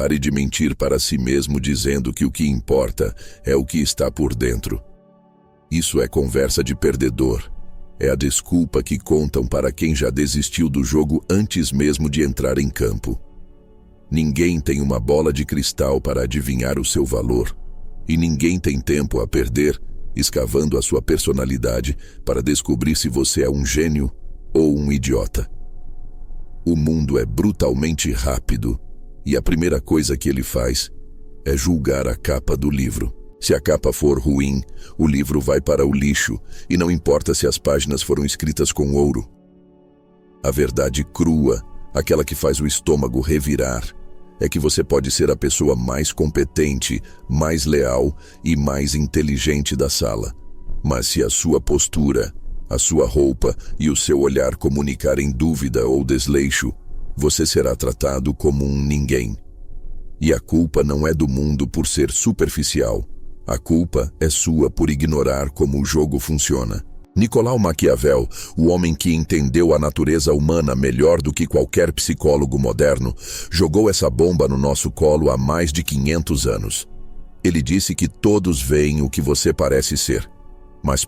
Pare de mentir para si mesmo dizendo que o que importa é o que está por dentro. Isso é conversa de perdedor. É a desculpa que contam para quem já desistiu do jogo antes mesmo de entrar em campo. Ninguém tem uma bola de cristal para adivinhar o seu valor. E ninguém tem tempo a perder escavando a sua personalidade para descobrir se você é um gênio ou um idiota. O mundo é brutalmente rápido e a primeira coisa que ele faz é julgar a capa do livro. Se a capa for ruim, o livro vai para o lixo e não importa se as páginas foram escritas com ouro. A verdade crua, aquela que faz o estômago revirar, é que você pode ser a pessoa mais competente, mais leal e mais inteligente da sala. Mas se a sua postura, a sua roupa e o seu olhar comunicarem dúvida ou desleixo, você será tratado como um ninguém. E a culpa não é do mundo por ser superficial. A culpa é sua por ignorar como o jogo funciona. Nicolau Maquiavel, o homem que entendeu a natureza humana melhor do que qualquer psicólogo moderno, jogou essa bomba no nosso colo há mais de 500 anos. Ele disse que todos veem o que você parece ser, mas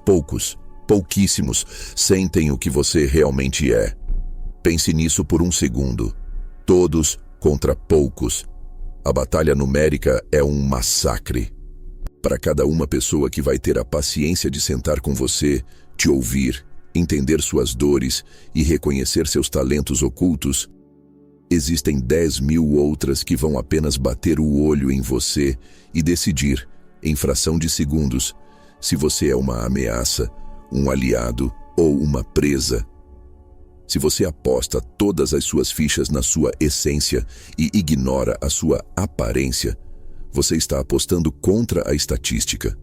pouquíssimos, sentem o que você realmente é. Pense nisso por um segundo. Todos contra poucos. A batalha numérica é um massacre. Para cada uma pessoa que vai ter a paciência de sentar com você, te ouvir, entender suas dores e reconhecer seus talentos ocultos, existem 10.000 outras que vão apenas bater o olho em você e decidir, em fração de segundos, se você é uma ameaça, um aliado ou uma presa. Se você aposta todas as suas fichas na sua essência e ignora a sua aparência, você está apostando contra a estatística.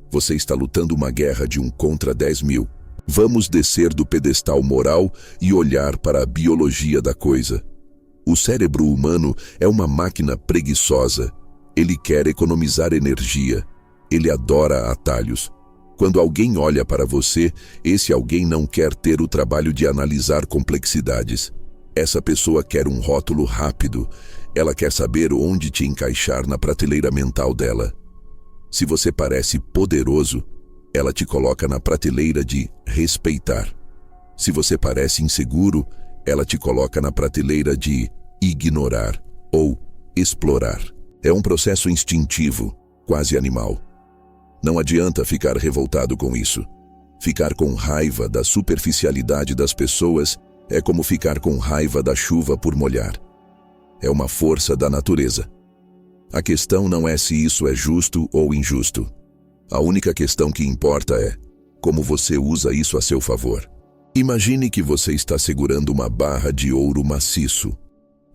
Você está lutando uma guerra de 1 contra 10.000. Vamos descer do pedestal moral e olhar para a biologia da coisa. O cérebro humano é uma máquina preguiçosa. Ele quer economizar energia. Ele adora atalhos. Quando alguém olha para você, esse alguém não quer ter o trabalho de analisar complexidades. Essa pessoa quer um rótulo rápido. Ela quer saber onde te encaixar na prateleira mental dela. Se você parece poderoso, ela te coloca na prateleira de respeitar. Se você parece inseguro, ela te coloca na prateleira de ignorar ou explorar. É um processo instintivo, quase animal. Não adianta ficar revoltado com isso. Ficar com raiva da superficialidade das pessoas é como ficar com raiva da chuva por molhar. É uma força da natureza. A questão não é se isso é justo ou injusto. A única questão que importa é como você usa isso a seu favor. Imagine que você está segurando uma barra de ouro maciço.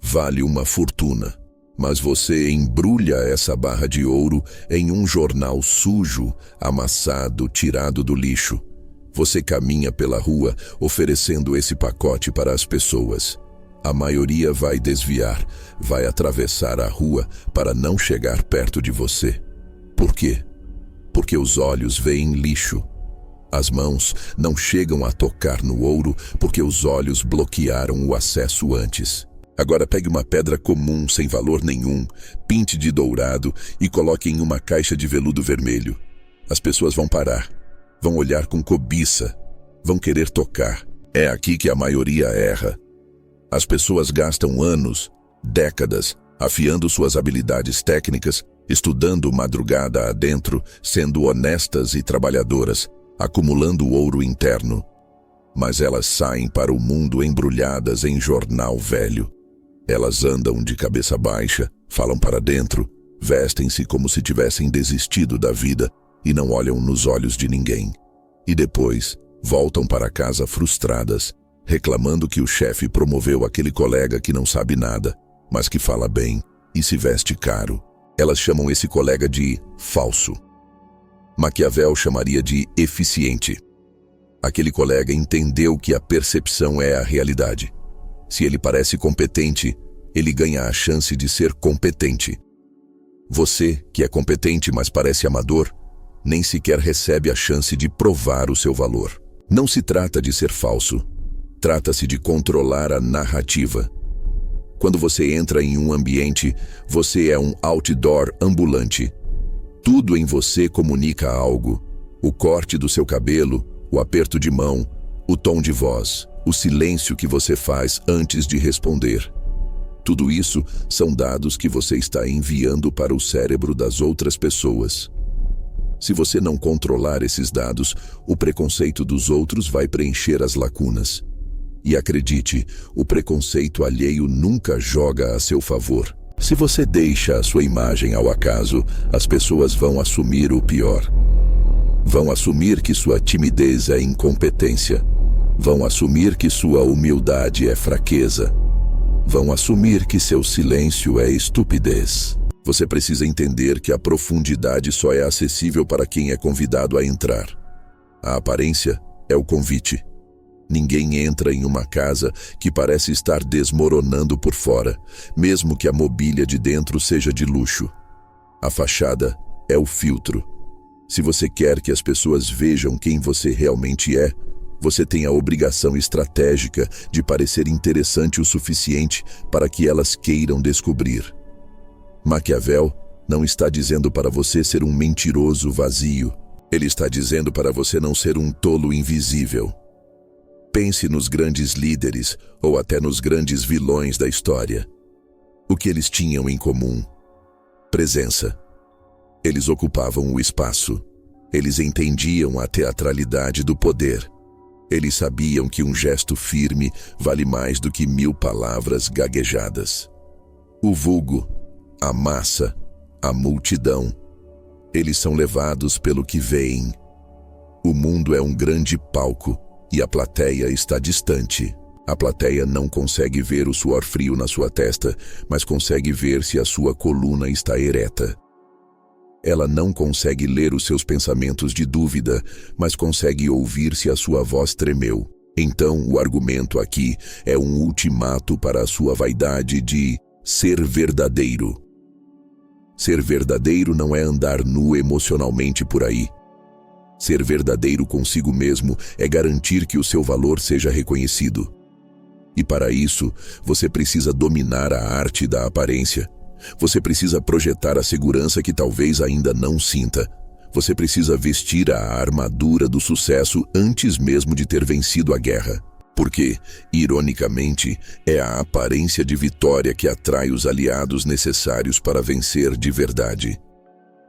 Vale uma fortuna. Mas você embrulha essa barra de ouro em um jornal sujo, amassado, tirado do lixo. Você caminha pela rua oferecendo esse pacote para as pessoas. A maioria vai desviar, vai atravessar a rua para não chegar perto de você. Por quê? Porque os olhos veem lixo. As mãos não chegam a tocar no ouro porque os olhos bloquearam o acesso antes. Agora pegue uma pedra comum sem valor nenhum, pinte de dourado e coloque em uma caixa de veludo vermelho. As pessoas vão parar, vão olhar com cobiça, vão querer tocar. É aqui que a maioria erra. As pessoas gastam anos, décadas, afiando suas habilidades técnicas, estudando madrugada adentro, sendo honestas e trabalhadoras, acumulando ouro interno. Mas elas saem para o mundo embrulhadas em jornal velho. Elas andam de cabeça baixa, falam para dentro, vestem-se como se tivessem desistido da vida e não olham nos olhos de ninguém. E depois, voltam para casa frustradas, reclamando que o chefe promoveu aquele colega que não sabe nada, mas que fala bem e se veste caro. Elas chamam esse colega de falso. Maquiavel chamaria de eficiente. Aquele colega entendeu que a percepção é a realidade. Se ele parece competente, ele ganha a chance de ser competente. Você, que é competente mas parece amador, nem sequer recebe a chance de provar o seu valor. Não se trata de ser falso. Trata-se de controlar a narrativa. Quando você entra em um ambiente, você é um outdoor ambulante. Tudo em você comunica algo. O corte do seu cabelo, o aperto de mão, o tom de voz, o silêncio que você faz antes de responder. Tudo isso são dados que você está enviando para o cérebro das outras pessoas. Se você não controlar esses dados, o preconceito dos outros vai preencher as lacunas. E acredite, o preconceito alheio nunca joga a seu favor. Se você deixa a sua imagem ao acaso, as pessoas vão assumir o pior. Vão assumir que sua timidez é incompetência. Vão assumir que sua humildade é fraqueza. Vão assumir que seu silêncio é estupidez. Você precisa entender que a profundidade só é acessível para quem é convidado a entrar. A aparência é o convite. Ninguém entra em uma casa que parece estar desmoronando por fora, mesmo que a mobília de dentro seja de luxo. A fachada é o filtro. Se você quer que as pessoas vejam quem você realmente é, você tem a obrigação estratégica de parecer interessante o suficiente para que elas queiram descobrir. Maquiavel não está dizendo para você ser um mentiroso vazio. Ele está dizendo para você não ser um tolo invisível. Pense nos grandes líderes ou até nos grandes vilões da história. O que eles tinham em comum? Presença. Eles ocupavam o espaço. Eles entendiam a teatralidade do poder. Eles sabiam que um gesto firme vale mais do que 1000 palavras gaguejadas. O vulgo, a massa, a multidão. Eles são levados pelo que veem. O mundo é um grande palco e a plateia está distante. A plateia não consegue ver o suor frio na sua testa, mas consegue ver se a sua coluna está ereta. Ela não consegue ler os seus pensamentos de dúvida, mas consegue ouvir se a sua voz tremeu. Então, o argumento aqui é um ultimato para a sua vaidade de ser verdadeiro. Ser verdadeiro não é andar nu emocionalmente por aí. Ser verdadeiro consigo mesmo é garantir que o seu valor seja reconhecido. E para isso, você precisa dominar a arte da aparência. Você precisa projetar a segurança que talvez ainda não sinta. Você precisa vestir a armadura do sucesso antes mesmo de ter vencido a guerra. Porque, ironicamente, é a aparência de vitória que atrai os aliados necessários para vencer de verdade.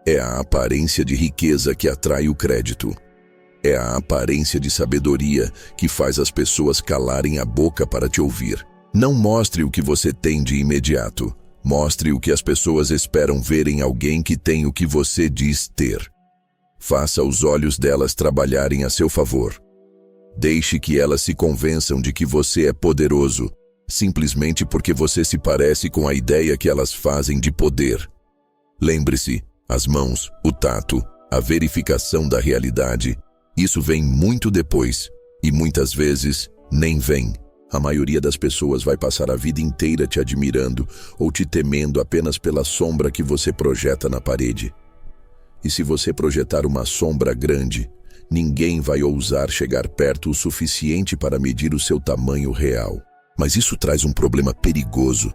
É a aparência de riqueza que atrai o crédito. É a aparência de sabedoria que faz as pessoas calarem a boca para te ouvir. Não mostre o que você tem de imediato. Mostre o que as pessoas esperam ver em alguém que tem o que você diz ter. Faça os olhos delas trabalharem a seu favor. Deixe que elas se convençam de que você é poderoso, simplesmente porque você se parece com a ideia que elas fazem de poder. Lembre-se, as mãos, o tato, a verificação da realidade, isso vem muito depois, e muitas vezes nem vem. A maioria das pessoas vai passar a vida inteira te admirando ou te temendo apenas pela sombra que você projeta na parede. E se você projetar uma sombra grande, ninguém vai ousar chegar perto o suficiente para medir o seu tamanho real. Mas isso traz um problema perigoso.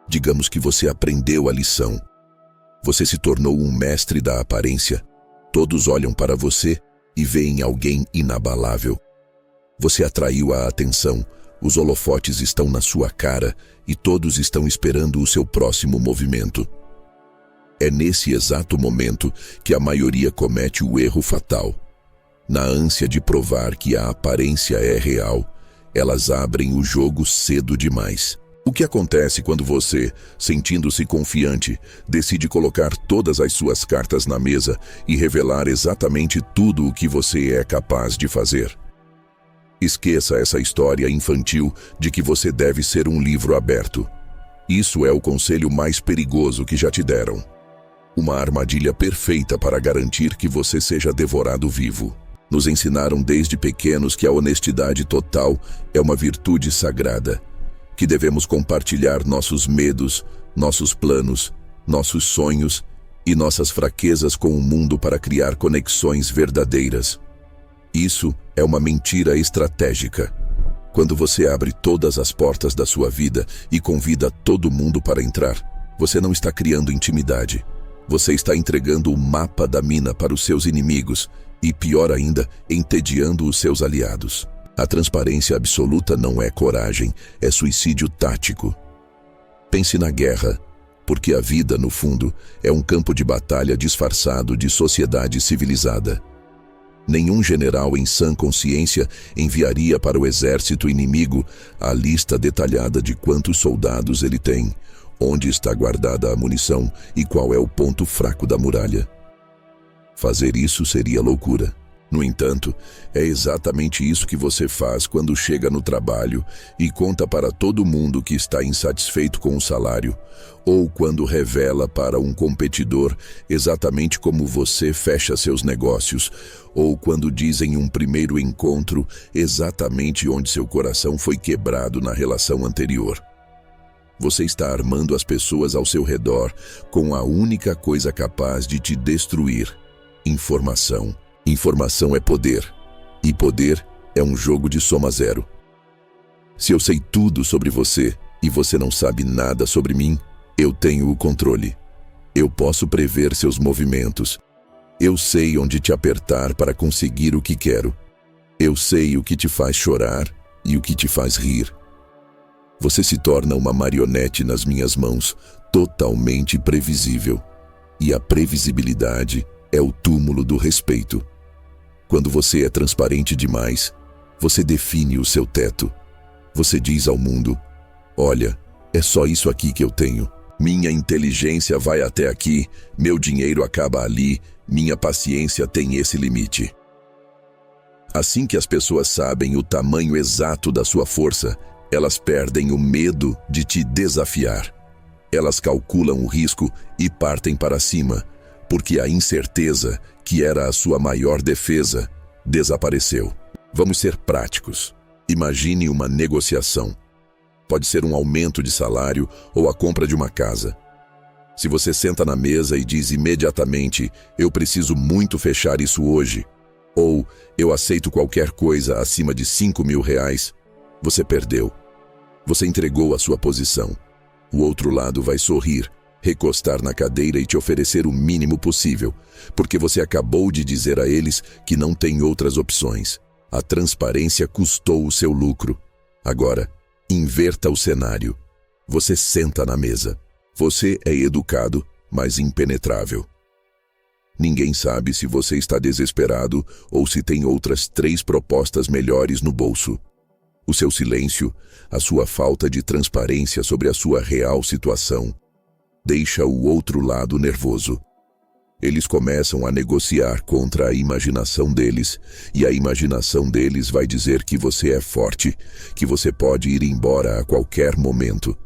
Digamos que você aprendeu a lição. Você se tornou um mestre da aparência. Todos olham para você e veem alguém inabalável. Você atraiu a atenção. Os holofotes estão na sua cara e todos estão esperando o seu próximo movimento. É nesse exato momento que a maioria comete o erro fatal. Na ânsia de provar que a aparência é real, elas abrem o jogo cedo demais. O que acontece quando você, sentindo-se confiante, decide colocar todas as suas cartas na mesa e revelar exatamente tudo o que você é capaz de fazer? Esqueça essa história infantil de que você deve ser um livro aberto. Isso é o conselho mais perigoso que já te deram. Uma armadilha perfeita para garantir que você seja devorado vivo. Nos ensinaram desde pequenos que a honestidade total é uma virtude sagrada, que devemos compartilhar nossos medos, nossos planos, nossos sonhos e nossas fraquezas com o mundo para criar conexões verdadeiras. Isso é uma mentira estratégica. Quando você abre todas as portas da sua vida e convida todo mundo para entrar, você não está criando intimidade. Você está entregando o mapa da mina para os seus inimigos e, pior ainda, entediando os seus aliados. A transparência absoluta não é coragem, é suicídio tático. Pense na guerra, porque a vida, no fundo, é um campo de batalha disfarçado de sociedade civilizada. Nenhum general em sã consciência enviaria para o exército inimigo a lista detalhada de quantos soldados ele tem, onde está guardada a munição e qual é o ponto fraco da muralha. Fazer isso seria loucura. No entanto, é exatamente isso que você faz quando chega no trabalho e conta para todo mundo que está insatisfeito com o salário, ou quando revela para um competidor exatamente como você fecha seus negócios, ou quando diz em um primeiro encontro exatamente onde seu coração foi quebrado na relação anterior. Você está armando as pessoas ao seu redor com a única coisa capaz de te destruir: informação. Informação é poder, e poder é um jogo de soma zero. Se eu sei tudo sobre você e você não sabe nada sobre mim, eu tenho o controle. Eu posso prever seus movimentos. Eu sei onde te apertar para conseguir o que quero. Eu sei o que te faz chorar e o que te faz rir. Você se torna uma marionete nas minhas mãos, totalmente previsível. E a previsibilidade é o túmulo do respeito. Quando você é transparente demais, você define o seu teto. Você diz ao mundo: olha, é só isso aqui que eu tenho. Minha inteligência vai até aqui, meu dinheiro acaba ali, minha paciência tem esse limite. Assim que as pessoas sabem o tamanho exato da sua força, elas perdem o medo de te desafiar. Elas calculam o risco e partem para cima, porque a incerteza, que era a sua maior defesa, desapareceu. Vamos ser práticos. Imagine uma negociação. Pode ser um aumento de salário ou a compra de uma casa. Se você senta na mesa e diz imediatamente: eu preciso muito fechar isso hoje, ou eu aceito qualquer coisa acima de R$5.000, você perdeu. Você entregou a sua posição. O outro lado vai sorrir, recostar na cadeira e te oferecer o mínimo possível, porque você acabou de dizer a eles que não tem outras opções. A transparência custou o seu lucro. Agora, inverta o cenário. Você senta na mesa. Você é educado, mas impenetrável. Ninguém sabe se você está desesperado ou se tem outras 3 propostas melhores no bolso. O seu silêncio, a sua falta de transparência sobre a sua real situação, deixa o outro lado nervoso. Eles começam a negociar contra a imaginação deles, e a imaginação deles vai dizer que você é forte, que você pode ir embora a qualquer momento.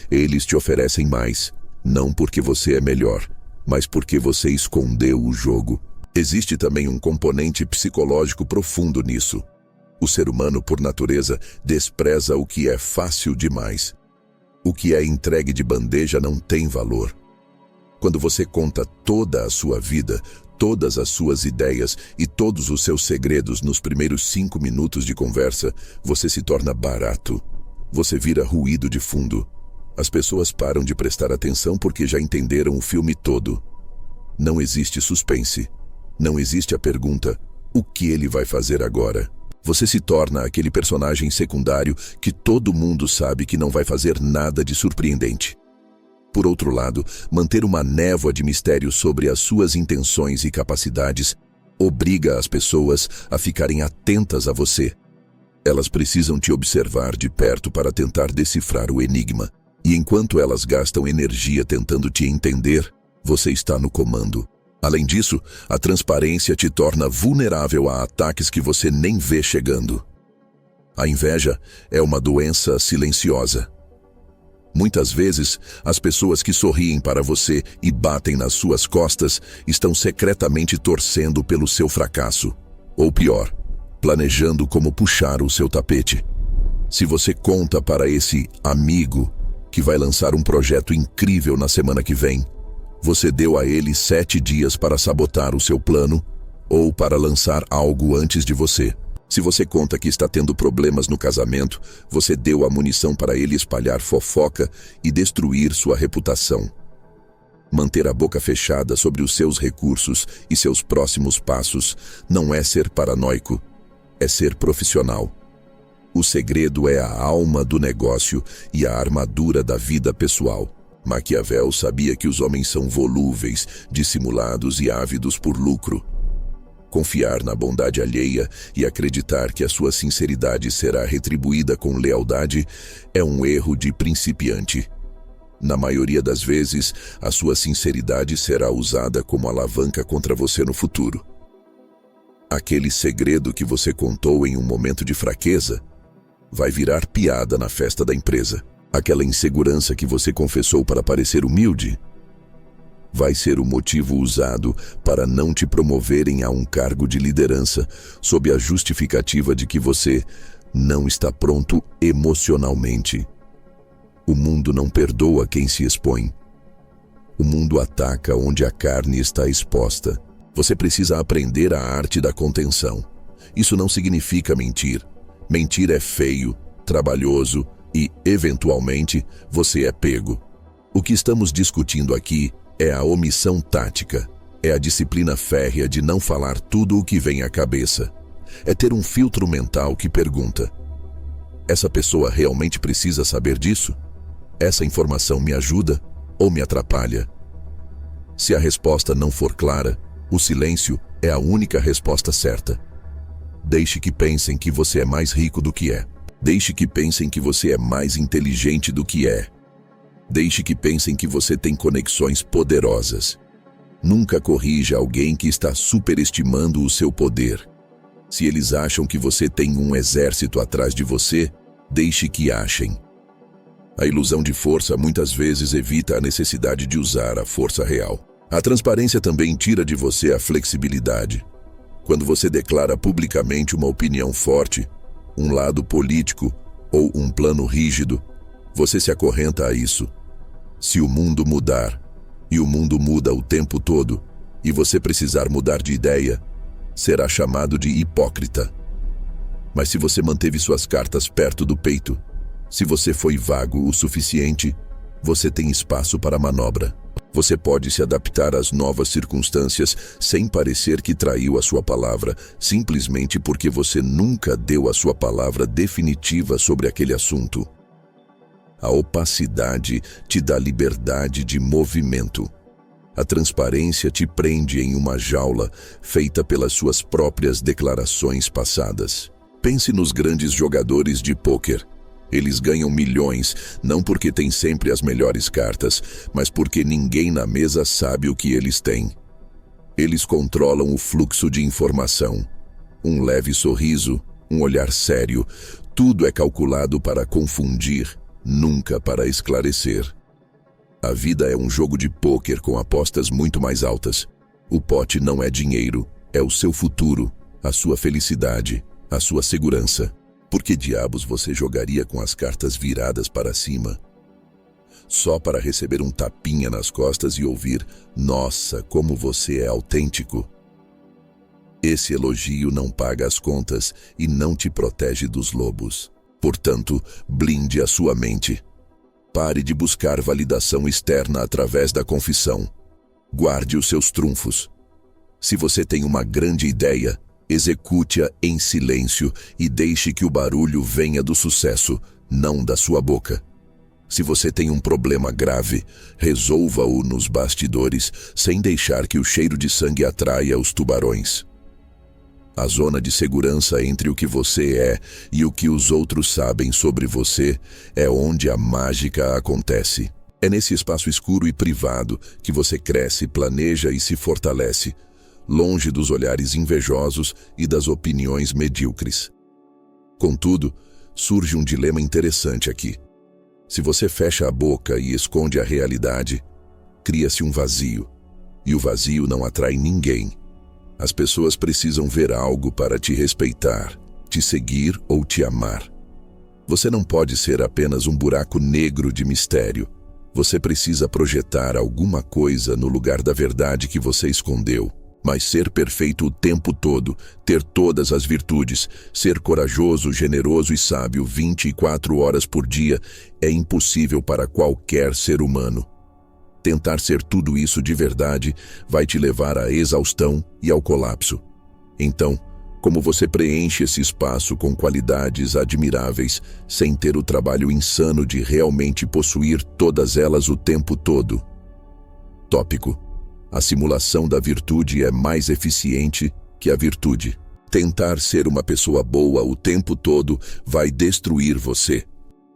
Eles te oferecem mais, não porque você é melhor, mas porque você escondeu o jogo. Existe também um componente psicológico profundo nisso. O ser humano, por natureza, despreza o que é fácil demais. O que é entregue de bandeja não tem valor. Quando você conta toda a sua vida, todas as suas ideias e todos os seus segredos nos primeiros 5 minutos de conversa, você se torna barato. Você vira ruído de fundo. As pessoas param de prestar atenção porque já entenderam o filme todo. Não existe suspense. Não existe a pergunta: o que ele vai fazer agora? Você se torna aquele personagem secundário que todo mundo sabe que não vai fazer nada de surpreendente. Por outro lado, manter uma névoa de mistério sobre as suas intenções e capacidades obriga as pessoas a ficarem atentas a você. Elas precisam te observar de perto para tentar decifrar o enigma. E enquanto elas gastam energia tentando te entender, você está no comando. Além disso, a transparência te torna vulnerável a ataques que você nem vê chegando. A inveja é uma doença silenciosa. Muitas vezes, as pessoas que sorriem para você e batem nas suas costas estão secretamente torcendo pelo seu fracasso. Ou pior, planejando como puxar o seu tapete. Se você conta para esse amigo que vai lançar um projeto incrível na semana que vem, você deu a ele 7 dias para sabotar o seu plano ou para lançar algo antes de você. Se você conta que está tendo problemas no casamento, você deu a munição para ele espalhar fofoca e destruir sua reputação. Manter a boca fechada sobre os seus recursos e seus próximos passos não é ser paranoico, é ser profissional. O segredo é a alma do negócio e a armadura da vida pessoal. Maquiavel sabia que os homens são volúveis, dissimulados e ávidos por lucro. Confiar na bondade alheia e acreditar que a sua sinceridade será retribuída com lealdade é um erro de principiante. Na maioria das vezes, a sua sinceridade será usada como alavanca contra você no futuro. Aquele segredo que você contou em um momento de fraqueza vai virar piada na festa da empresa. Aquela insegurança que você confessou para parecer humilde vai ser o motivo usado para não te promoverem a um cargo de liderança, sob a justificativa de que você não está pronto emocionalmente. O mundo não perdoa quem se expõe. O mundo ataca onde a carne está exposta. Você precisa aprender a arte da contenção. Isso não significa mentir. Mentir é feio, trabalhoso e, eventualmente, você é pego. O que estamos discutindo aqui é a omissão tática. É a disciplina férrea de não falar tudo o que vem à cabeça. É ter um filtro mental que pergunta: essa pessoa realmente precisa saber disso? Essa informação me ajuda ou me atrapalha? Se a resposta não for clara, o silêncio é a única resposta certa. Deixe que pensem que você é mais rico do que é. Deixe que pensem que você é mais inteligente do que é. Deixe que pensem que você tem conexões poderosas. Nunca corrija alguém que está superestimando o seu poder. Se eles acham que você tem um exército atrás de você, deixe que achem. A ilusão de força muitas vezes evita a necessidade de usar a força real. A transparência também tira de você a flexibilidade. Quando você declara publicamente uma opinião forte, um lado político ou um plano rígido, você se acorrenta a isso. Se o mundo mudar, e o mundo muda o tempo todo, e você precisar mudar de ideia, será chamado de hipócrita. Mas se você manteve suas cartas perto do peito, se você foi vago o suficiente, você tem espaço para manobra. Você pode se adaptar às novas circunstâncias sem parecer que traiu a sua palavra, simplesmente porque você nunca deu a sua palavra definitiva sobre aquele assunto. A opacidade te dá liberdade de movimento. A transparência te prende em uma jaula feita pelas suas próprias declarações passadas. Pense nos grandes jogadores de pôquer. Eles ganham milhões, não porque têm sempre as melhores cartas, mas porque ninguém na mesa sabe o que eles têm. Eles controlam o fluxo de informação. Um leve sorriso, um olhar sério, tudo é calculado para confundir, nunca para esclarecer. A vida é um jogo de pôquer com apostas muito mais altas. O pote não é dinheiro, é o seu futuro, a sua felicidade, a sua segurança. Por que diabos você jogaria com as cartas viradas para cima? Só para receber um tapinha nas costas e ouvir: "Nossa, como você é autêntico." Esse elogio não paga as contas e não te protege dos lobos. Portanto, blinde a sua mente. Pare de buscar validação externa através da confissão. Guarde os seus trunfos. Se você tem uma grande ideia, execute-a em silêncio e deixe que o barulho venha do sucesso, não da sua boca. Se você tem um problema grave, resolva-o nos bastidores, sem deixar que o cheiro de sangue atraia os tubarões. A zona de segurança entre o que você é e o que os outros sabem sobre você é onde a mágica acontece. É nesse espaço escuro e privado que você cresce, planeja e se fortalece, longe dos olhares invejosos e das opiniões medíocres. Contudo, surge um dilema interessante aqui. Se você fecha a boca e esconde a realidade, cria-se um vazio, e o vazio não atrai ninguém. As pessoas precisam ver algo para te respeitar, te seguir ou te amar. Você não pode ser apenas um buraco negro de mistério. Você precisa projetar alguma coisa no lugar da verdade que você escondeu. Mas ser perfeito o tempo todo, ter todas as virtudes, ser corajoso, generoso e sábio 24 horas por dia é impossível para qualquer ser humano. Tentar ser tudo isso de verdade vai te levar à exaustão e ao colapso. Então, como você preenche esse espaço com qualidades admiráveis, sem ter o trabalho insano de realmente possuir todas elas o tempo todo? Tópico: a simulação da virtude é mais eficiente que a virtude. Tentar ser uma pessoa boa o tempo todo vai destruir você.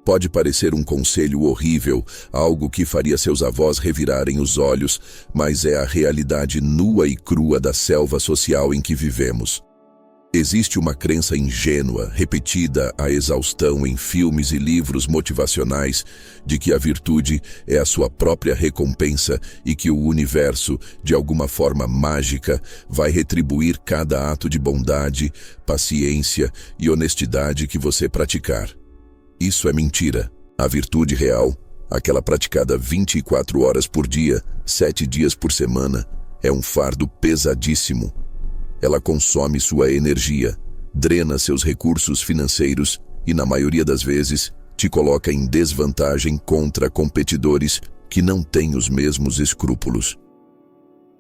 Pode parecer um conselho horrível, algo que faria seus avós revirarem os olhos, mas é a realidade nua e crua da selva social em que vivemos. Existe uma crença ingênua, repetida à exaustão em filmes e livros motivacionais, de que a virtude é a sua própria recompensa e que o universo, de alguma forma mágica, vai retribuir cada ato de bondade, paciência e honestidade que você praticar. Isso é mentira. A virtude real, aquela praticada 24 horas por dia, 7 dias por semana, é um fardo pesadíssimo. Ela consome sua energia, drena seus recursos financeiros e, na maioria das vezes, te coloca em desvantagem contra competidores que não têm os mesmos escrúpulos.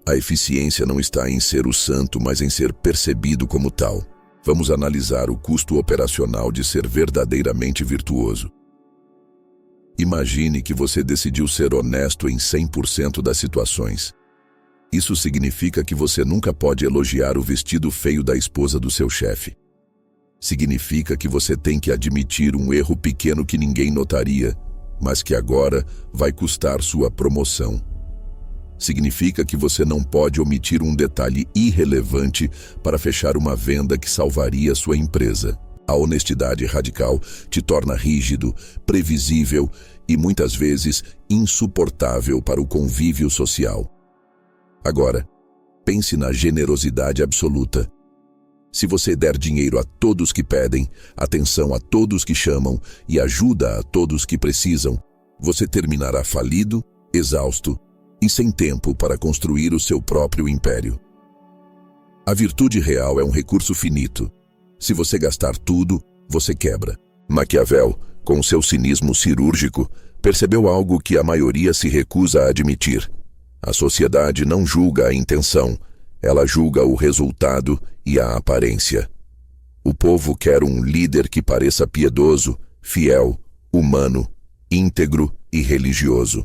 A eficiência não está em ser o santo, mas em ser percebido como tal. Vamos analisar o custo operacional de ser verdadeiramente virtuoso. Imagine que você decidiu ser honesto em 100% das situações. Isso significa que você nunca pode elogiar o vestido feio da esposa do seu chefe. Significa que você tem que admitir um erro pequeno que ninguém notaria, mas que agora vai custar sua promoção. Significa que você não pode omitir um detalhe irrelevante para fechar uma venda que salvaria sua empresa. A honestidade radical te torna rígido, previsível e muitas vezes insuportável para o convívio social. Agora, pense na generosidade absoluta. Se você der dinheiro a todos que pedem, atenção a todos que chamam e ajuda a todos que precisam, você terminará falido, exausto e sem tempo para construir o seu próprio império. A virtude real é um recurso finito. Se você gastar tudo, você quebra. Maquiavel, com seu cinismo cirúrgico, percebeu algo que a maioria se recusa a admitir. A sociedade não julga a intenção, ela julga o resultado e a aparência. O povo quer um líder que pareça piedoso, fiel, humano, íntegro e religioso.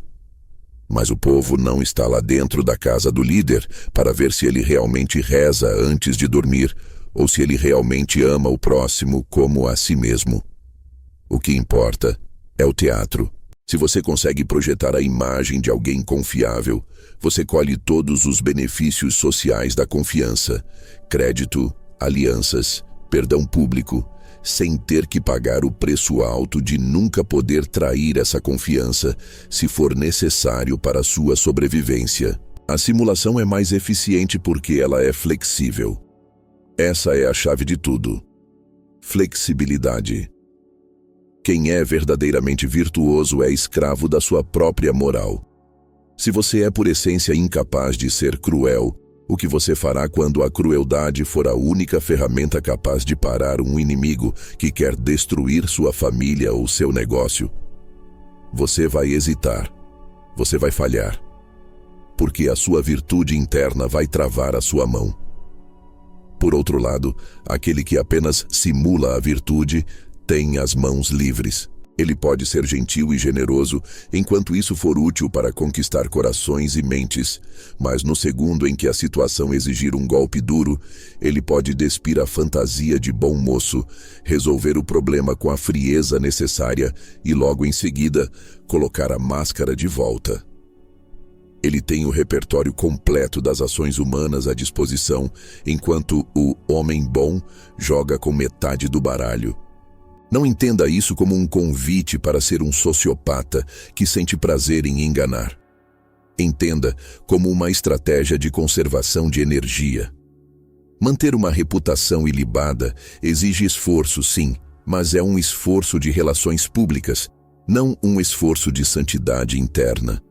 Mas o povo não está lá dentro da casa do líder para ver se ele realmente reza antes de dormir ou se ele realmente ama o próximo como a si mesmo. O que importa é o teatro. Se você consegue projetar a imagem de alguém confiável, você colhe todos os benefícios sociais da confiança: crédito, alianças, perdão público, sem ter que pagar o preço alto de nunca poder trair essa confiança se for necessário para sua sobrevivência. A simulação é mais eficiente porque ela é flexível. Essa é a chave de tudo. Flexibilidade. Quem é verdadeiramente virtuoso é escravo da sua própria moral. Se você é por essência incapaz de ser cruel, o que você fará quando a crueldade for a única ferramenta capaz de parar um inimigo que quer destruir sua família ou seu negócio? Você vai hesitar. Você vai falhar. Porque a sua virtude interna vai travar a sua mão. Por outro lado, aquele que apenas simula a virtude tem as mãos livres. Ele pode ser gentil e generoso enquanto isso for útil para conquistar corações e mentes, mas no segundo em que a situação exigir um golpe duro, ele pode despir a fantasia de bom moço, resolver o problema com a frieza necessária e logo em seguida colocar a máscara de volta. Ele tem o repertório completo das ações humanas à disposição, enquanto o homem bom joga com metade do baralho. Não entenda isso como um convite para ser um sociopata que sente prazer em enganar. Entenda como uma estratégia de conservação de energia. Manter uma reputação ilibada exige esforço, sim, mas é um esforço de relações públicas, não um esforço de santidade interna.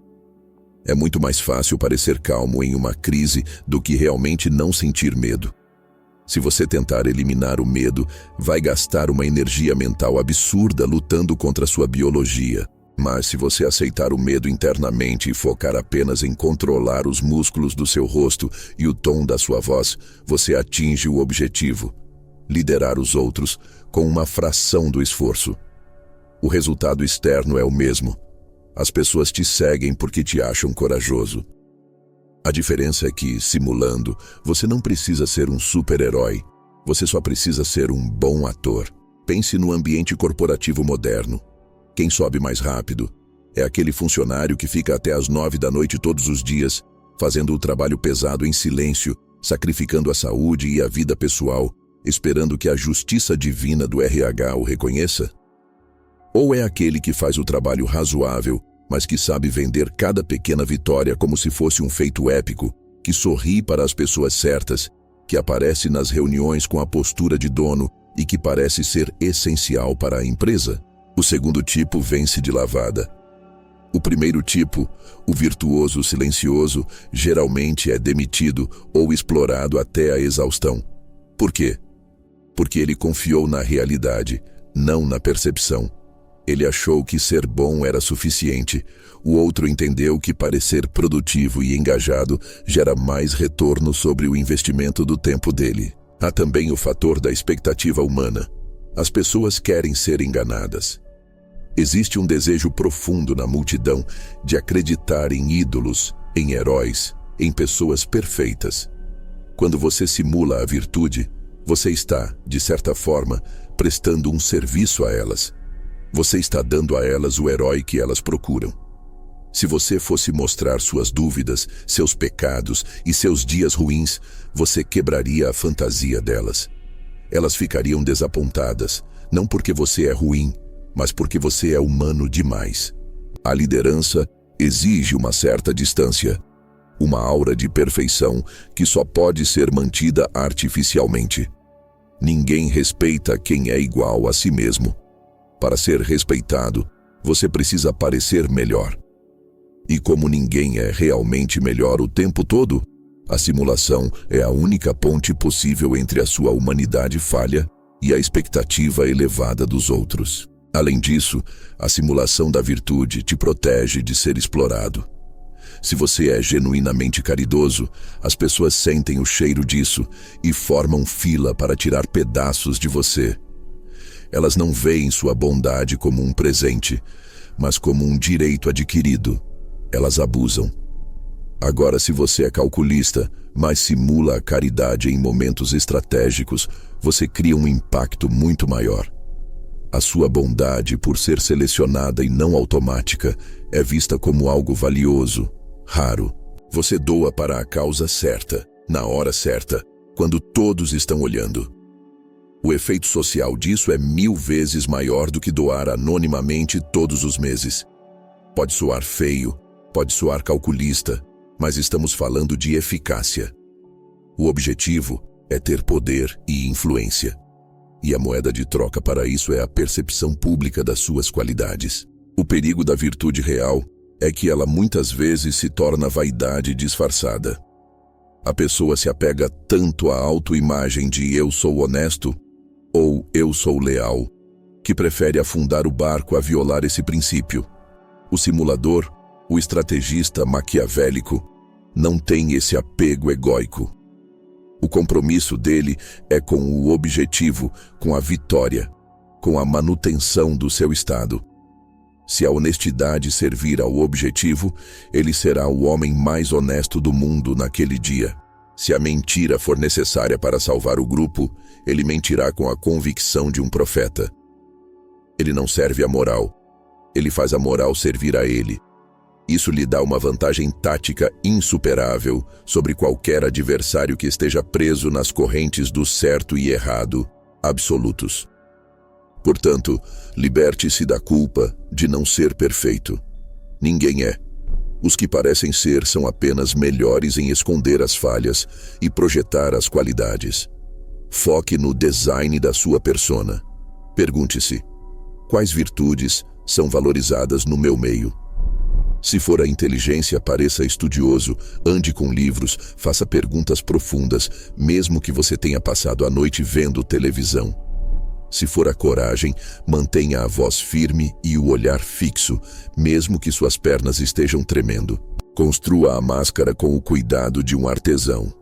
É muito mais fácil parecer calmo em uma crise do que realmente não sentir medo. Se você tentar eliminar o medo, vai gastar uma energia mental absurda lutando contra sua biologia. Mas se você aceitar o medo internamente e focar apenas em controlar os músculos do seu rosto e o tom da sua voz, você atinge o objetivo: liderar os outros com uma fração do esforço. O resultado externo é o mesmo. As pessoas te seguem porque te acham corajoso. A diferença é que, simulando, você não precisa ser um super-herói. Você só precisa ser um bom ator. Pense no ambiente corporativo moderno. Quem sobe mais rápido é aquele funcionário que fica até às 9 da noite todos os dias, fazendo o trabalho pesado em silêncio, sacrificando a saúde e a vida pessoal, esperando que a justiça divina do RH o reconheça? Ou é aquele que faz o trabalho razoável, mas que sabe vender cada pequena vitória como se fosse um feito épico, que sorri para as pessoas certas, que aparece nas reuniões com a postura de dono e que parece ser essencial para a empresa? O segundo tipo vence de lavada. O primeiro tipo, o virtuoso silencioso, geralmente é demitido ou explorado até a exaustão. Por quê? Porque ele confiou na realidade, não na percepção. Ele achou que ser bom era suficiente. O outro entendeu que parecer produtivo e engajado gera mais retorno sobre o investimento do tempo dele. Há também o fator da expectativa humana. As pessoas querem ser enganadas. Existe um desejo profundo na multidão de acreditar em ídolos, em heróis, em pessoas perfeitas. Quando você simula a virtude, você está, de certa forma, prestando um serviço a elas. Você está dando a elas o herói que elas procuram. Se você fosse mostrar suas dúvidas, seus pecados e seus dias ruins, você quebraria a fantasia delas. Elas ficariam desapontadas, não porque você é ruim, mas porque você é humano demais. A liderança exige uma certa distância, uma aura de perfeição que só pode ser mantida artificialmente. Ninguém respeita quem é igual a si mesmo. Para ser respeitado, você precisa parecer melhor. E como ninguém é realmente melhor o tempo todo, a simulação é a única ponte possível entre a sua humanidade falha e a expectativa elevada dos outros. Além disso, a simulação da virtude te protege de ser explorado. Se você é genuinamente caridoso, as pessoas sentem o cheiro disso e formam fila para tirar pedaços de você. Elas não veem sua bondade como um presente, mas como um direito adquirido. Elas abusam. Agora, se você é calculista, mas simula a caridade em momentos estratégicos, você cria um impacto muito maior. A sua bondade, por ser selecionada e não automática, é vista como algo valioso, raro. Você doa para a causa certa, na hora certa, quando todos estão olhando. O efeito social disso é 1000 vezes maior do que doar anonimamente todos os meses. Pode soar feio, pode soar calculista, mas estamos falando de eficácia. O objetivo é ter poder e influência. E a moeda de troca para isso é a percepção pública das suas qualidades. O perigo da virtude real é que ela muitas vezes se torna vaidade disfarçada. A pessoa se apega tanto à autoimagem de eu sou honesto ou eu sou leal, que prefere afundar o barco a violar esse princípio. O simulador, o estrategista maquiavélico, não tem esse apego egóico. O compromisso dele é com o objetivo, com a vitória, com a manutenção do seu estado. Se a honestidade servir ao objetivo, ele será o homem mais honesto do mundo naquele dia. Se a mentira for necessária para salvar o grupo, ele mentirá com a convicção de um profeta. Ele não serve à moral. Ele faz a moral servir a ele. Isso lhe dá uma vantagem tática insuperável sobre qualquer adversário que esteja preso nas correntes do certo e errado absolutos. Portanto, liberte-se da culpa de não ser perfeito. Ninguém é. Os que parecem ser são apenas melhores em esconder as falhas e projetar as qualidades. Foque no design da sua persona. Pergunte-se: quais virtudes são valorizadas no meu meio? Se for a inteligência, pareça estudioso, ande com livros, faça perguntas profundas, mesmo que você tenha passado a noite vendo televisão. Se for a coragem, mantenha a voz firme e o olhar fixo, mesmo que suas pernas estejam tremendo. Construa a máscara com o cuidado de um artesão.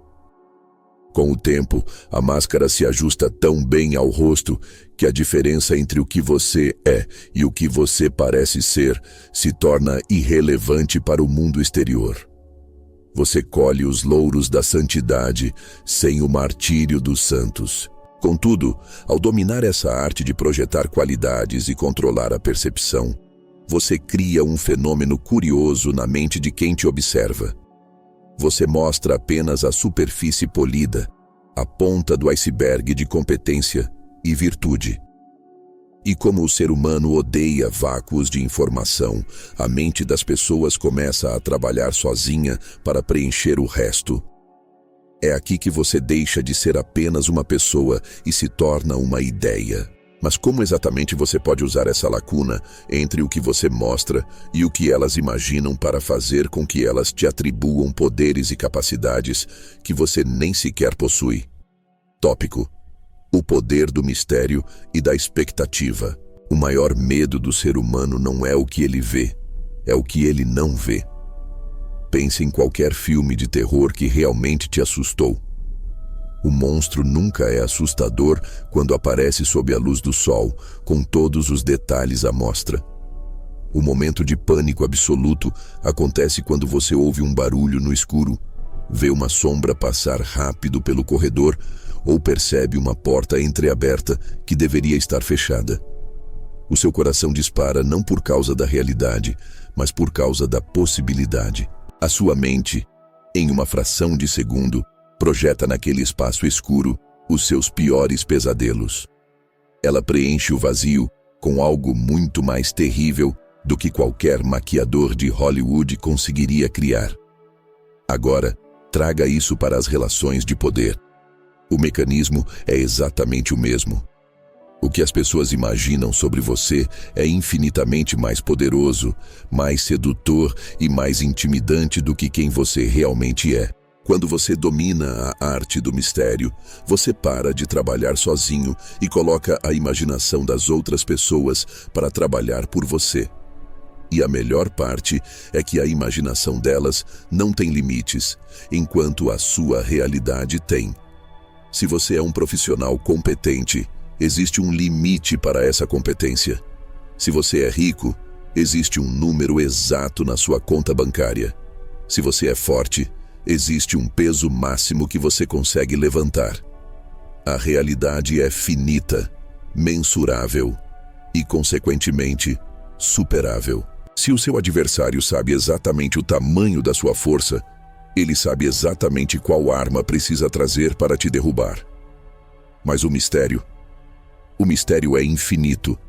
Com o tempo, a máscara se ajusta tão bem ao rosto que a diferença entre o que você é e o que você parece ser se torna irrelevante para o mundo exterior. Você colhe os louros da santidade sem o martírio dos santos. Contudo, ao dominar essa arte de projetar qualidades e controlar a percepção, você cria um fenômeno curioso na mente de quem te observa. Você mostra apenas a superfície polida, a ponta do iceberg de competência e virtude. E como o ser humano odeia vácuos de informação, a mente das pessoas começa a trabalhar sozinha para preencher o resto. É aqui que você deixa de ser apenas uma pessoa e se torna uma ideia. Mas como exatamente você pode usar essa lacuna entre o que você mostra e o que elas imaginam para fazer com que elas te atribuam poderes e capacidades que você nem sequer possui? Tópico: o poder do mistério e da expectativa. O maior medo do ser humano não é o que ele vê, é o que ele não vê. Pense em qualquer filme de terror que realmente te assustou. O monstro nunca é assustador quando aparece sob a luz do sol, com todos os detalhes à mostra. O momento de pânico absoluto acontece quando você ouve um barulho no escuro, vê uma sombra passar rápido pelo corredor ou percebe uma porta entreaberta que deveria estar fechada. O seu coração dispara não por causa da realidade, mas por causa da possibilidade. A sua mente, em uma fração de segundo, projeta naquele espaço escuro os seus piores pesadelos. Ela preenche o vazio com algo muito mais terrível do que qualquer maquiador de Hollywood conseguiria criar. Agora, traga isso para as relações de poder. O mecanismo é exatamente o mesmo. O que as pessoas imaginam sobre você é infinitamente mais poderoso, mais sedutor e mais intimidante do que quem você realmente é. Quando você domina a arte do mistério, você para de trabalhar sozinho e coloca a imaginação das outras pessoas para trabalhar por você. E a melhor parte é que a imaginação delas não tem limites, enquanto a sua realidade tem. Se você é um profissional competente, existe um limite para essa competência. Se você é rico, existe um número exato na sua conta bancária. Se você é forte, existe um peso máximo que você consegue levantar. A realidade é finita, mensurável e, consequentemente, superável. Se o seu adversário sabe exatamente o tamanho da sua força, ele sabe exatamente qual arma precisa trazer para te derrubar. Mas o mistério é infinito.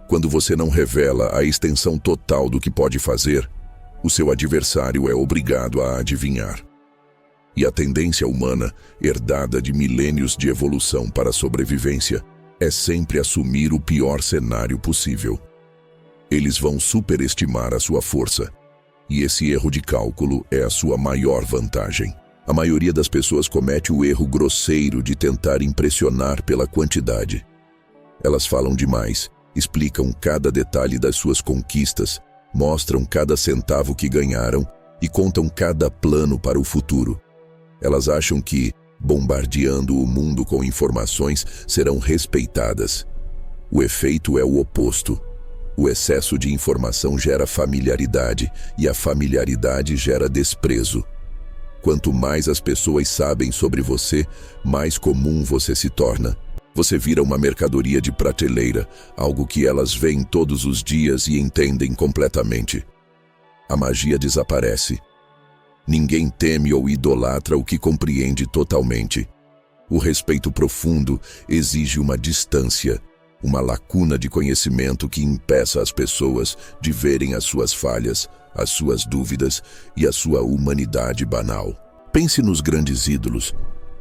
Quando você não revela a extensão total do que pode fazer, o seu adversário é obrigado a adivinhar. E a tendência humana, herdada de milênios de evolução para a sobrevivência, é sempre assumir o pior cenário possível. Eles vão superestimar a sua força, e esse erro de cálculo é a sua maior vantagem. A maioria das pessoas comete o erro grosseiro de tentar impressionar pela quantidade. Elas falam demais, explicam cada detalhe das suas conquistas, mostram cada centavo que ganharam e contam cada plano para o futuro. Elas acham que, bombardeando o mundo com informações, serão respeitadas. O efeito é o oposto. O excesso de informação gera familiaridade e a familiaridade gera desprezo. Quanto mais as pessoas sabem sobre você, mais comum você se torna. Você vira uma mercadoria de prateleira, algo que elas veem todos os dias e entendem completamente. A magia desaparece. Ninguém teme ou idolatra o que compreende totalmente. O respeito profundo exige uma distância, uma lacuna de conhecimento que impeça as pessoas de verem as suas falhas, as suas dúvidas e a sua humanidade banal. Pense nos grandes ídolos,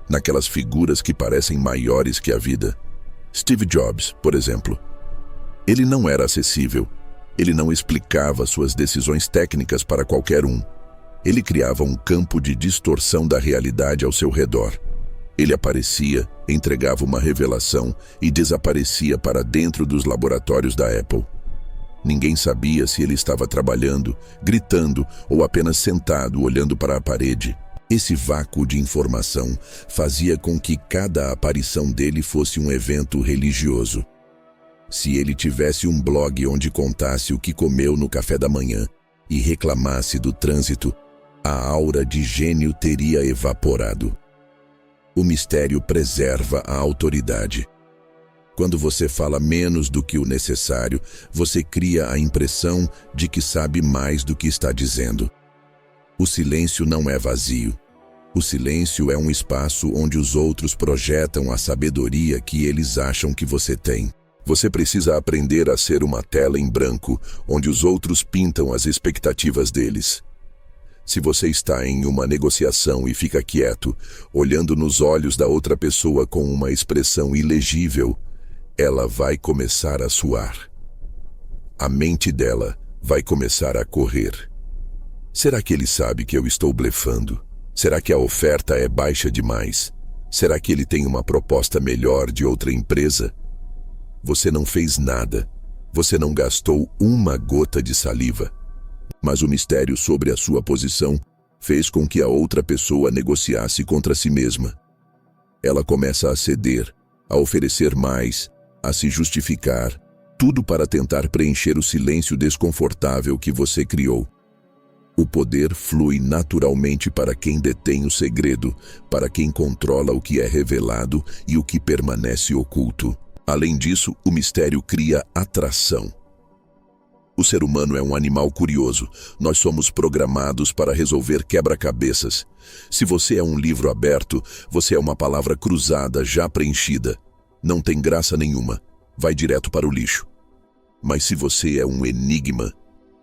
naquelas figuras que parecem maiores que a vida. Steve Jobs, por exemplo. Ele não era acessível. Ele não explicava suas decisões técnicas para qualquer um. Ele criava um campo de distorção da realidade ao seu redor. Ele aparecia, entregava uma revelação e desaparecia para dentro dos laboratórios da Apple. Ninguém sabia se ele estava trabalhando, gritando ou apenas sentado olhando para a parede. Esse vácuo de informação fazia com que cada aparição dele fosse um evento religioso. Se ele tivesse um blog onde contasse o que comeu no café da manhã e reclamasse do trânsito, a aura de gênio teria evaporado. O mistério preserva a autoridade. Quando você fala menos do que o necessário, você cria a impressão de que sabe mais do que está dizendo. O silêncio não é vazio. O silêncio é um espaço onde os outros projetam a sabedoria que eles acham que você tem. Você precisa aprender a ser uma tela em branco, onde os outros pintam as expectativas deles. Se você está em uma negociação e fica quieto, olhando nos olhos da outra pessoa com uma expressão ilegível, ela vai começar a suar. A mente dela vai começar a correr. Será que ele sabe que eu estou blefando? Será que a oferta é baixa demais? Será que ele tem uma proposta melhor de outra empresa? Você não fez nada. Você não gastou uma gota de saliva. Mas o mistério sobre a sua posição fez com que a outra pessoa negociasse contra si mesma. Ela começa a ceder, a oferecer mais, a se justificar, tudo para tentar preencher o silêncio desconfortável que você criou. O poder flui naturalmente para quem detém o segredo, para quem controla o que é revelado e o que permanece oculto. Além disso, o mistério cria atração. O ser humano é um animal curioso. Nós somos programados para resolver quebra-cabeças. Se você é um livro aberto, você é uma palavra cruzada já preenchida. Não tem graça nenhuma. Vai direto para o lixo. Mas se você é um enigma,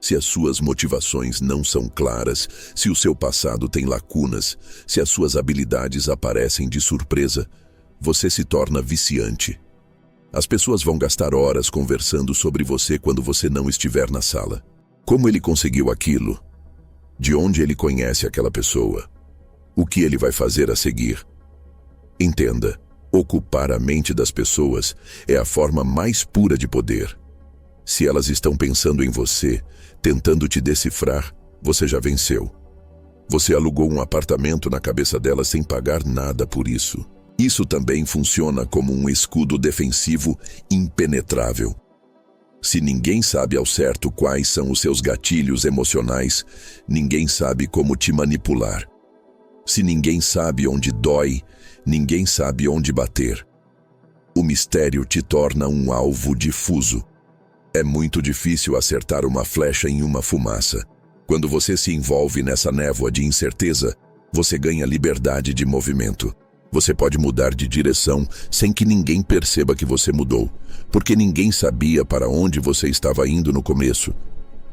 se as suas motivações não são claras, se o seu passado tem lacunas, se as suas habilidades aparecem de surpresa, você se torna viciante. As pessoas vão gastar horas conversando sobre você quando você não estiver na sala. Como ele conseguiu aquilo? De onde ele conhece aquela pessoa? O que ele vai fazer a seguir? Entenda, ocupar a mente das pessoas é a forma mais pura de poder. Se elas estão pensando em você, tentando te decifrar, você já venceu. Você alugou um apartamento na cabeça delas sem pagar nada por isso. Isso também funciona como um escudo defensivo impenetrável. Se ninguém sabe ao certo quais são os seus gatilhos emocionais, ninguém sabe como te manipular. Se ninguém sabe onde dói, ninguém sabe onde bater. O mistério te torna um alvo difuso. É muito difícil acertar uma flecha em uma fumaça. Quando você se envolve nessa névoa de incerteza, você ganha liberdade de movimento. Você pode mudar de direção sem que ninguém perceba que você mudou, porque ninguém sabia para onde você estava indo no começo.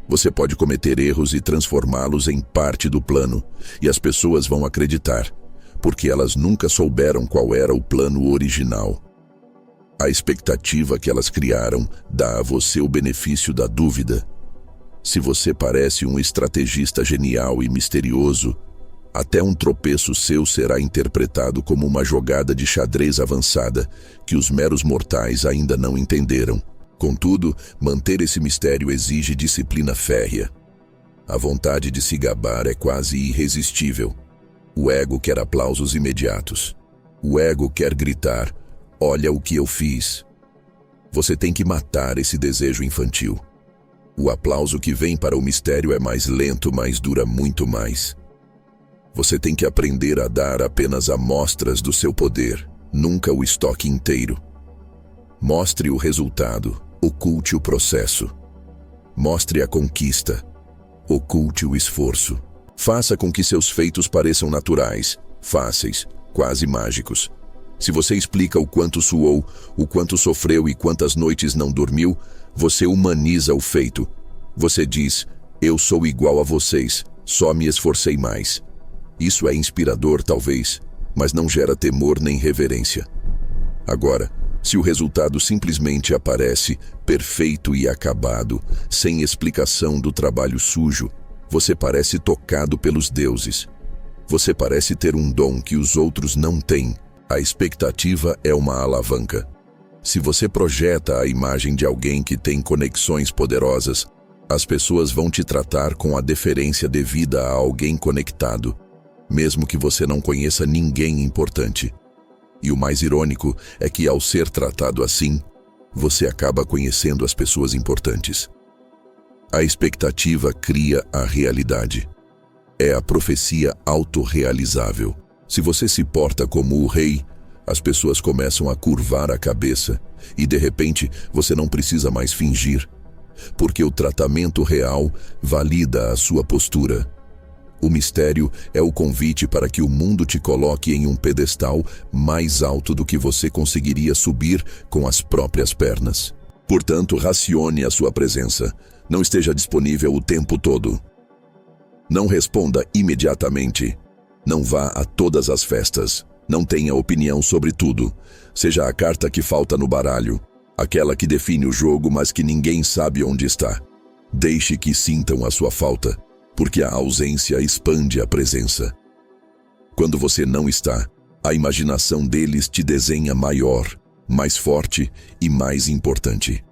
Você pode cometer erros e transformá-los em parte do plano, e as pessoas vão acreditar, porque elas nunca souberam qual era o plano original. A expectativa que elas criaram dá a você o benefício da dúvida. Se você parece um estrategista genial e misterioso, até um tropeço seu será interpretado como uma jogada de xadrez avançada que os meros mortais ainda não entenderam. Contudo, manter esse mistério exige disciplina férrea. A vontade de se gabar é quase irresistível. O ego quer aplausos imediatos. O ego quer gritar: "Olha o que eu fiz." Você tem que matar esse desejo infantil. O aplauso que vem para o mistério é mais lento, mas dura muito mais. Você tem que aprender a dar apenas amostras do seu poder, nunca o estoque inteiro. Mostre o resultado, oculte o processo. Mostre a conquista, oculte o esforço. Faça com que seus feitos pareçam naturais, fáceis, quase mágicos. Se você explica o quanto suou, o quanto sofreu e quantas noites não dormiu, você humaniza o feito. Você diz: "Eu sou igual a vocês, só me esforcei mais." Isso é inspirador, talvez, mas não gera temor nem reverência. Agora, Se o resultado simplesmente aparece, perfeito e acabado, sem explicação do trabalho sujo, você parece tocado pelos deuses. Você parece ter um dom que os outros não têm. A expectativa é uma alavanca. Se você projeta a imagem de alguém que tem conexões poderosas, as pessoas vão te tratar com a deferência devida a alguém conectado, mesmo que você não conheça ninguém importante. E o mais irônico é que, ao ser tratado assim, você acaba conhecendo as pessoas importantes. A expectativa cria a realidade. É a profecia autorrealizável. Se você se porta como o rei, as pessoas começam a curvar a cabeça e, de repente, você não precisa mais fingir, porque o tratamento real valida a sua postura. O mistério é o convite para que o mundo te coloque em um pedestal mais alto do que você conseguiria subir com as próprias pernas. Portanto, racione a sua presença. Não esteja disponível o tempo todo. Não responda imediatamente. Não vá a todas as festas. Não tenha opinião sobre tudo. Seja a carta que falta no baralho, aquela que define o jogo, mas que ninguém sabe onde está. Deixe que sintam a sua falta, porque a ausência expande a presença. Quando você não está, a imaginação deles te desenha maior, mais forte e mais importante.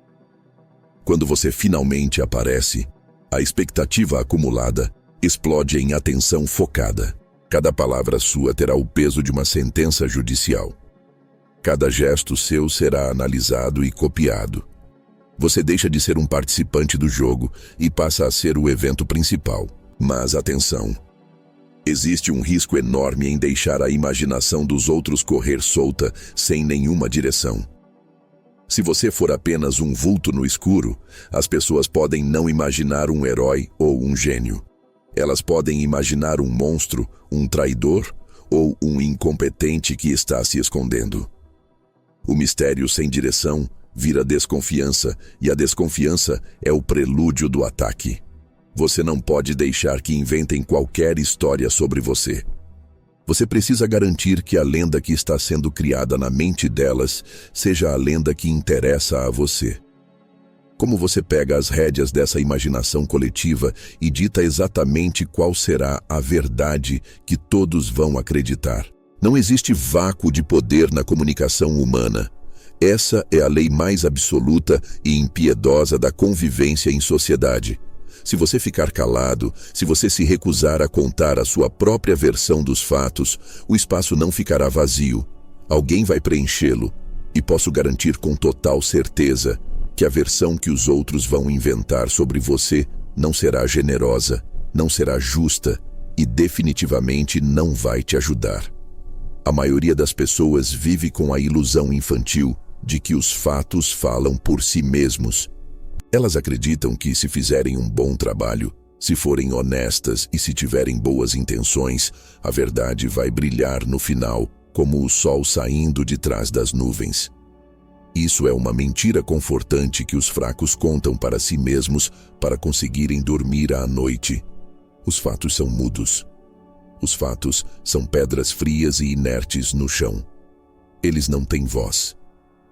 Quando você finalmente aparece, a expectativa acumulada explode em atenção focada. Cada palavra sua terá o peso de uma sentença judicial. Cada gesto seu será analisado e copiado. Você deixa de ser um participante do jogo e passa a ser o evento principal. Mas atenção! Existe um risco enorme em deixar a imaginação dos outros correr solta sem nenhuma direção. Se você for apenas um vulto no escuro, as pessoas podem não imaginar um herói ou um gênio. Elas podem imaginar um monstro, um traidor ou um incompetente que está se escondendo. O mistério sem direção vira desconfiança, e a desconfiança é o prelúdio do ataque. Você não pode deixar que inventem qualquer história sobre você. Você precisa garantir que a lenda que está sendo criada na mente delas seja a lenda que interessa a você. Como você pega as rédeas dessa imaginação coletiva e dita exatamente qual será a verdade que todos vão acreditar? Não existe vácuo de poder na comunicação humana. Essa é a lei mais absoluta e impiedosa da convivência em sociedade. Se você ficar calado, se você se recusar a contar a sua própria versão dos fatos, o espaço não ficará vazio. Alguém vai preenchê-lo, e posso garantir com total certeza que a versão que os outros vão inventar sobre você não será generosa, não será justa e definitivamente não vai te ajudar. A maioria das pessoas vive com a ilusão infantil de que os fatos falam por si mesmos. Elas acreditam que, se fizerem um bom trabalho, se forem honestas e se tiverem boas intenções, a verdade vai brilhar no final, como o sol saindo de trás das nuvens. Isso é uma mentira confortante que os fracos contam para si mesmos para conseguirem dormir à noite. Os fatos são mudos. Os fatos são pedras frias e inertes no chão. Eles não têm voz.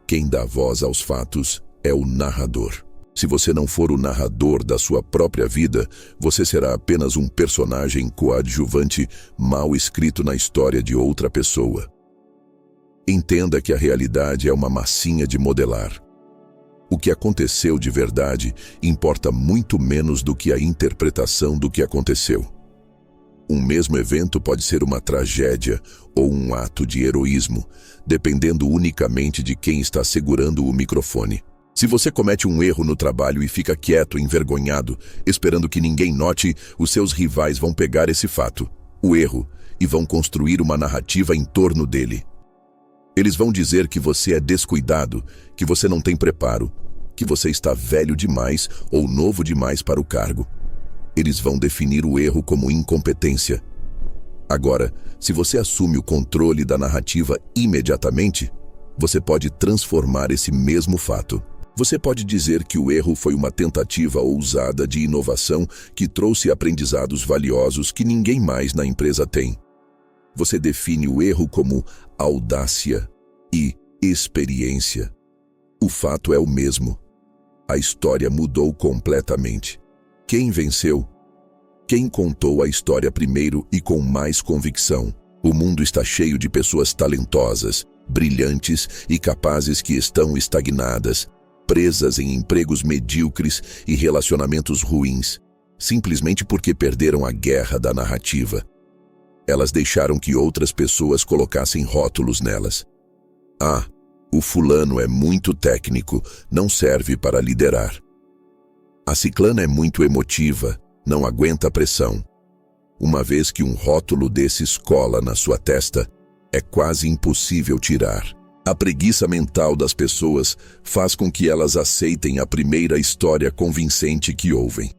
Quem dá voz aos fatos é o narrador. Se você não for o narrador da sua própria vida, você será apenas um personagem coadjuvante mal escrito na história de outra pessoa. Entenda que a realidade é uma massinha de modelar. O que aconteceu de verdade importa muito menos do que a interpretação do que aconteceu. Um mesmo evento pode ser uma tragédia ou um ato de heroísmo, dependendo unicamente de quem está segurando o microfone. Se você comete um erro no trabalho e fica quieto, envergonhado, esperando que ninguém note, os seus rivais vão pegar esse fato, o erro, e vão construir uma narrativa em torno dele. Eles vão dizer que você é descuidado, que você não tem preparo, que você está velho demais ou novo demais para o cargo. Eles vão definir o erro como incompetência. Agora, se você assume o controle da narrativa imediatamente, você pode transformar esse mesmo fato. Você pode dizer que o erro foi uma tentativa ousada de inovação que trouxe aprendizados valiosos que ninguém mais na empresa tem. Você define o erro como audácia e experiência. O fato é o mesmo. A história mudou completamente. Quem venceu? Quem contou a história primeiro e com mais convicção? O mundo está cheio de pessoas talentosas, brilhantes e capazes que estão estagnadas, presas em empregos medíocres e relacionamentos ruins, simplesmente porque perderam a guerra da narrativa. Elas deixaram que outras pessoas colocassem rótulos nelas. Ah, o fulano é muito técnico, não serve para liderar. A ciclana é muito emotiva, não aguenta pressão. Uma vez que um rótulo desses cola na sua testa, é quase impossível tirar. A preguiça mental das pessoas faz com que elas aceitem a primeira história convincente que ouvem.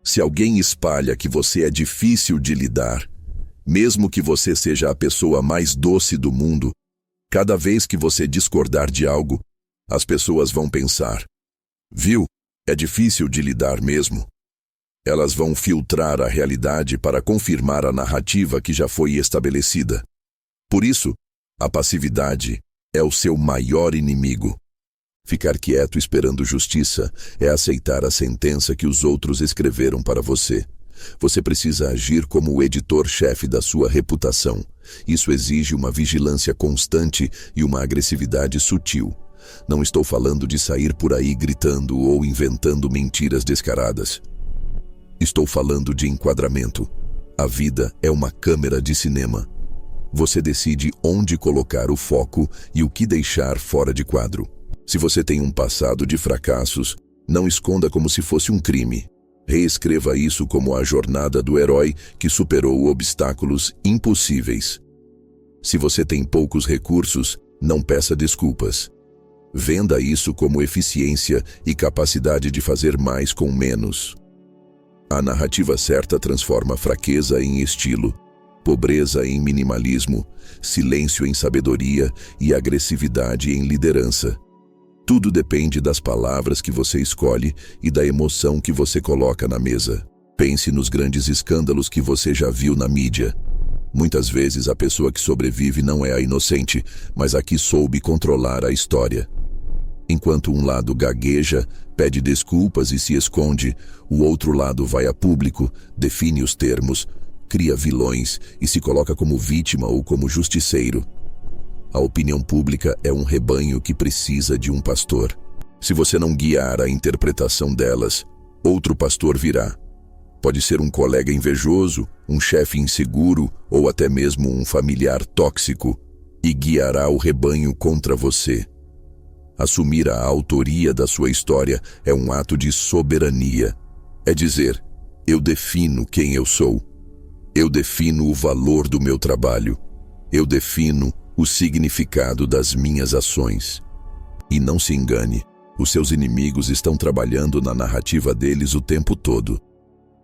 Se alguém espalha que você é difícil de lidar, mesmo que você seja a pessoa mais doce do mundo, cada vez que você discordar de algo, as pessoas vão pensar: viu, é difícil de lidar mesmo. Elas vão filtrar a realidade para confirmar a narrativa que já foi estabelecida. Por isso, a passividade é o seu maior inimigo. Ficar quieto esperando justiça é aceitar a sentença que os outros escreveram para você. Você precisa agir como o editor-chefe da sua reputação. Isso exige uma vigilância constante e uma agressividade sutil. Não estou falando de sair por aí gritando ou inventando mentiras descaradas. Estou falando de enquadramento. A vida é uma câmera de cinema. Você decide onde colocar o foco e o que deixar fora de quadro. Se você tem um passado de fracassos, não esconda como se fosse um crime. Reescreva isso como a jornada do herói que superou obstáculos impossíveis. Se você tem poucos recursos, não peça desculpas. Venda isso como eficiência e capacidade de fazer mais com menos. A narrativa certa transforma fraqueza em estilo, pobreza em minimalismo, silêncio em sabedoria e agressividade em liderança. Tudo depende das palavras que você escolhe e da emoção que você coloca na mesa. Pense nos grandes escândalos que você já viu na mídia. Muitas vezes a pessoa que sobrevive não é a inocente, mas a que soube controlar a história. Enquanto um lado gagueja, pede desculpas e se esconde, o outro lado vai a público, define os termos, cria vilões e se coloca como vítima ou como justiceiro. A opinião pública é um rebanho que precisa de um pastor. Se você não guiar a interpretação delas, outro pastor virá. Pode ser um colega invejoso, um chefe inseguro ou até mesmo um familiar tóxico, e guiará o rebanho contra você. Assumir a autoria da sua história é um ato de soberania. É dizer: eu defino quem eu sou. Eu defino o valor do meu trabalho. Eu defino o significado das minhas ações. E não se engane, os seus inimigos estão trabalhando na narrativa deles o tempo todo.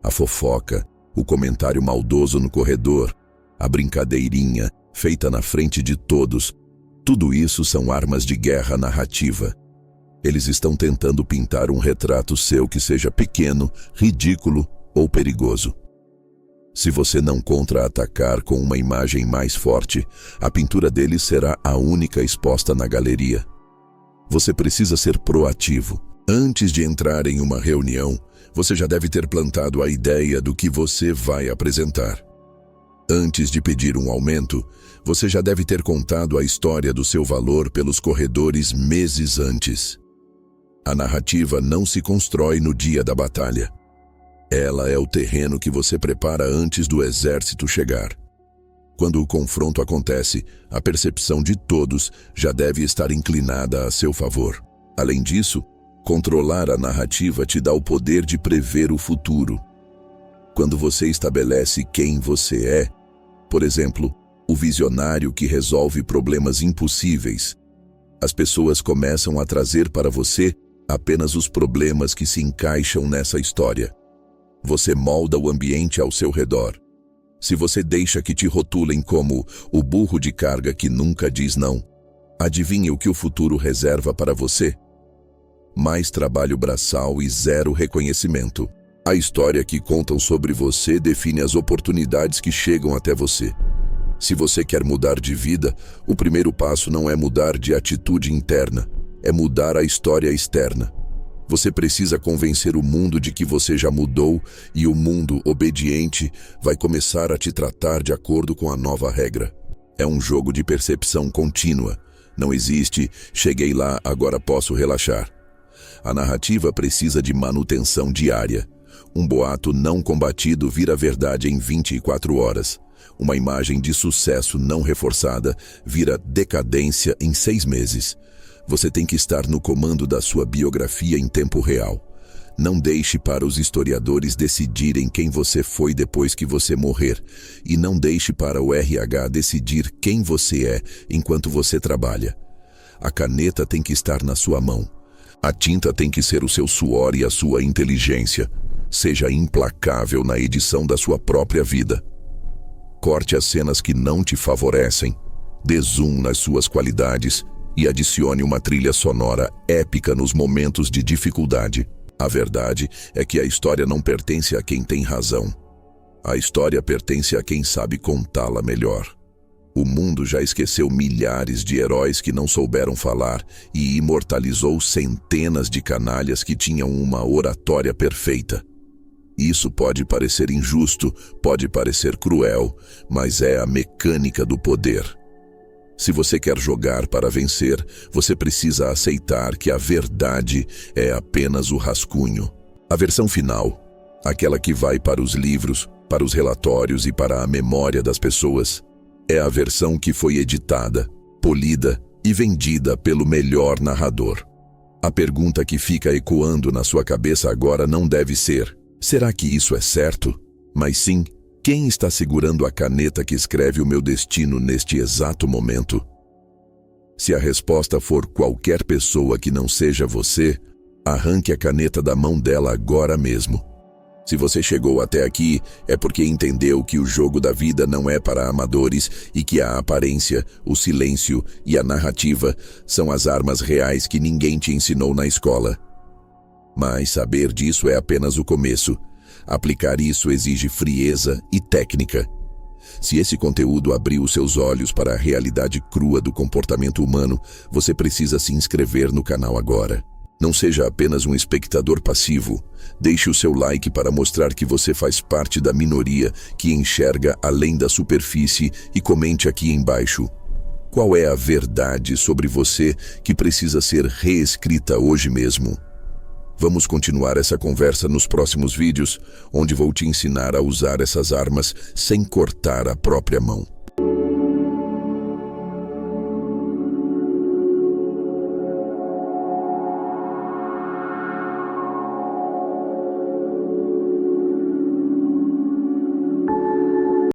A fofoca, o comentário maldoso no corredor, a brincadeirinha feita na frente de todos, tudo isso são armas de guerra narrativa. Eles estão tentando pintar um retrato seu que seja pequeno, ridículo ou perigoso. Se você não contra-atacar com uma imagem mais forte, a pintura deles será a única exposta na galeria. Você precisa ser proativo. Antes de entrar em uma reunião, você já deve ter plantado a ideia do que você vai apresentar. Antes de pedir um aumento, você já deve ter contado a história do seu valor pelos corredores meses antes. A narrativa não se constrói no dia da batalha. Ela é o terreno que você prepara antes do exército chegar. Quando o confronto acontece, a percepção de todos já deve estar inclinada a seu favor. Além disso, controlar a narrativa te dá o poder de prever o futuro. Quando você estabelece quem você é, por exemplo, o visionário que resolve problemas impossíveis, as pessoas começam a trazer para você apenas os problemas que se encaixam nessa história. Você molda o ambiente ao seu redor. Se você deixa que te rotulem como o burro de carga que nunca diz não, adivinhe o que o futuro reserva para você? Mais trabalho braçal e zero reconhecimento. A história que contam sobre você define as oportunidades que chegam até você. Se você quer mudar de vida, o primeiro passo não é mudar de atitude interna, é mudar a história externa. Você precisa convencer o mundo de que você já mudou e o mundo obediente vai começar a te tratar de acordo com a nova regra. É um jogo de percepção contínua. Não existe, cheguei lá, agora posso relaxar. A narrativa precisa de manutenção diária. Um boato não combatido vira verdade em 24 horas. Uma imagem de sucesso não reforçada vira decadência em 6 meses. Você tem que estar no comando da sua biografia em tempo real. Não deixe para os historiadores decidirem quem você foi depois que você morrer. E não deixe para o RH decidir quem você é enquanto você trabalha. A caneta tem que estar na sua mão. A tinta tem que ser o seu suor e a sua inteligência. Seja implacável na edição da sua própria vida. Corte as cenas que não te favorecem. Dê zoom nas suas qualidades e adicione uma trilha sonora épica nos momentos de dificuldade. A verdade é que a história não pertence a quem tem razão. A história pertence a quem sabe contá-la melhor. O mundo já esqueceu milhares de heróis que não souberam falar e imortalizou centenas de canalhas que tinham uma oratória perfeita. Isso pode parecer injusto, pode parecer cruel, mas é a mecânica do poder. Se você quer jogar para vencer, você precisa aceitar que a verdade é apenas o rascunho. A versão final, aquela que vai para os livros, para os relatórios e para a memória das pessoas, é a versão que foi editada, polida e vendida pelo melhor narrador. A pergunta que fica ecoando na sua cabeça agora não deve ser: será que isso é certo? Mas sim, quem está segurando a caneta que escreve o meu destino neste exato momento? Se a resposta for qualquer pessoa que não seja você, arranque a caneta da mão dela agora mesmo. Se você chegou até aqui, é porque entendeu que o jogo da vida não é para amadores e que a aparência, o silêncio e a narrativa são as armas reais que ninguém te ensinou na escola. Mas saber disso é apenas o começo. Aplicar isso exige frieza e técnica. Se esse conteúdo abriu seus olhos para a realidade crua do comportamento humano, você precisa se inscrever no canal agora. Não seja apenas um espectador passivo. Deixe o seu like para mostrar que você faz parte da minoria que enxerga além da superfície e comente aqui embaixo: qual é a verdade sobre você que precisa ser reescrita hoje mesmo? Vamos continuar essa conversa nos próximos vídeos, onde vou te ensinar a usar essas armas sem cortar a própria mão.